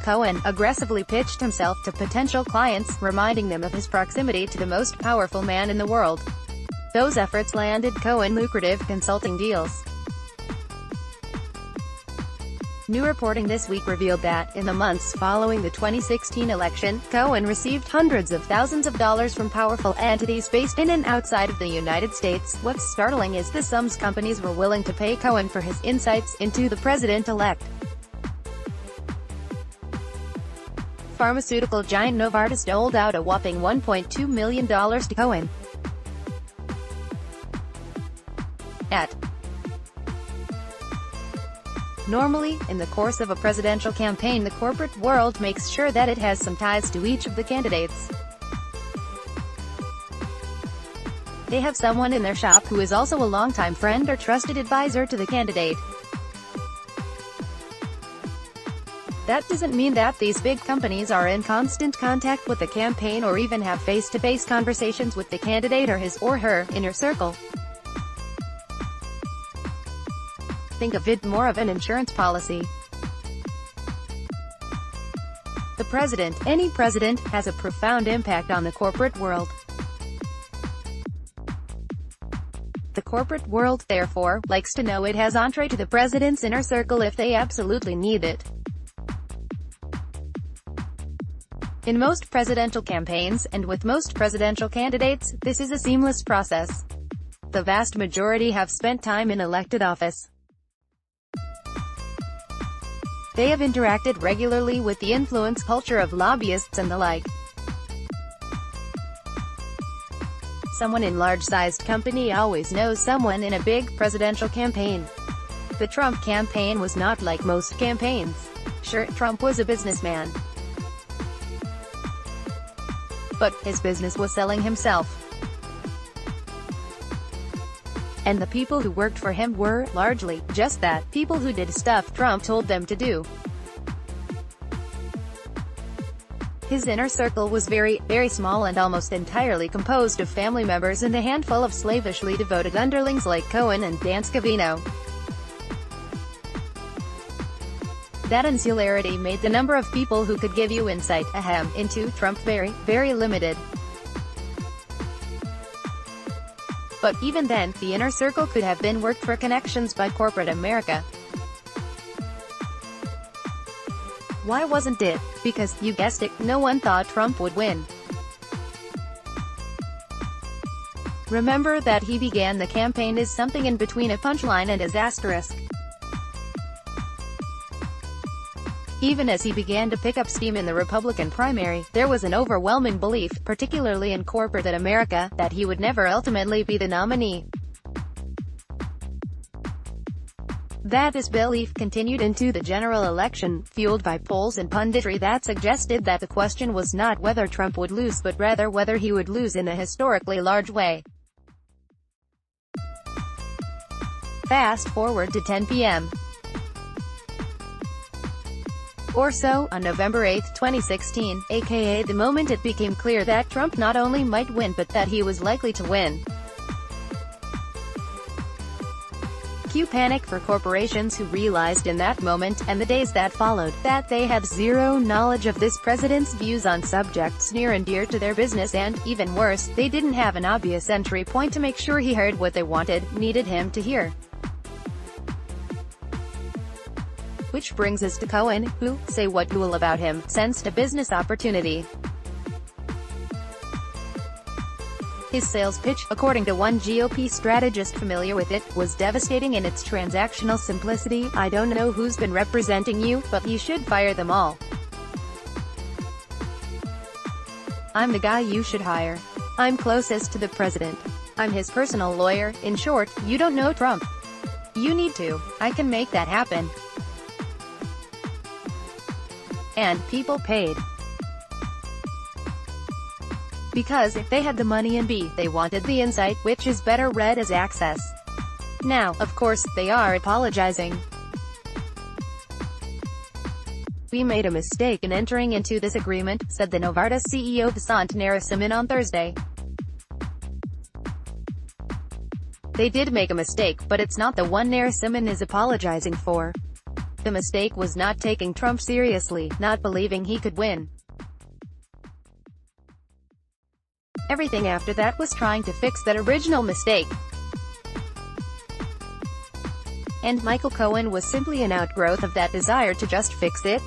Cohen aggressively pitched himself to potential clients, reminding them of his proximity to the most powerful man in the world. Those efforts landed Cohen lucrative consulting deals. New reporting this week revealed that, in the months following the 2016 election, Cohen received hundreds of thousands of dollars from powerful entities based in and outside of the United States. What's startling is the sums companies were willing to pay Cohen for his insights into the president-elect. Pharmaceutical giant Novartis doled out a whopping $1.2 million to Cohen. Normally, in the course of a presidential campaign, the corporate world makes sure that it has some ties to each of the candidates. They have someone in their shop who is also a longtime friend or trusted advisor to the candidate. That doesn't mean that these big companies are in constant contact with the campaign or even have face-to-face conversations with the candidate or his or her inner circle. Think of it more of an insurance policy. The president, any president, has a profound impact on the corporate world. The corporate world, therefore, likes to know it has entree to the president's inner circle if they absolutely need it. In most presidential campaigns, and with most presidential candidates, this is a seamless process. The vast majority have spent time in elected office. They have interacted regularly with the influence culture of lobbyists and the like. Someone in large-sized company always knows someone in a big presidential campaign. The Trump campaign was not like most campaigns. Sure, Trump was a businessman, but his business was selling himself. And the people who worked for him were, largely, just that, people who did stuff Trump told them to do. His inner circle was very, very small and almost entirely composed of family members and a handful of slavishly devoted underlings like Cohen and Dan Scavino. That insularity made the number of people who could give you insight, into Trump very, very limited. But even then, the inner circle could have been worked for connections by corporate America. Why wasn't it? Because, you guessed it, no one thought Trump would win. Remember that he began the campaign as something in between a punchline and his asterisk. Even as he began to pick up steam in the Republican primary, there was an overwhelming belief, particularly in corporate America, that he would never ultimately be the nominee. That disbelief continued into the general election, fueled by polls and punditry that suggested that the question was not whether Trump would lose but rather whether he would lose in a historically large way. Fast forward to 10 p.m. or so, on November 8, 2016, aka the moment it became clear that Trump not only might win but that he was likely to win. Cue panic for corporations who realized in that moment, and the days that followed, that they had zero knowledge of this president's views on subjects near and dear to their business and, even worse, they didn't have an obvious entry point to make sure he heard what they needed him to hear. Which brings us to Cohen, who, say what you will about him, sensed a business opportunity. His sales pitch, according to one GOP strategist familiar with it, was devastating in its transactional simplicity. I don't know who's been representing you, but you should fire them all. I'm the guy you should hire. I'm closest to the president. I'm his personal lawyer. In short, you don't know Trump. You need to. I can make that happen. And people paid. Because if they had the money and they wanted the insight, which is better read as access. Now, of course, they are apologizing. We made a mistake in entering into this agreement, said the Novartis CEO Vasant Narasimhan on Thursday. They did make a mistake, but it's not the one Narasimhan is apologizing for. The mistake was not taking Trump seriously, not believing he could win. Everything after that was trying to fix that original mistake. And Michael Cohen was simply an outgrowth of that desire to just fix it.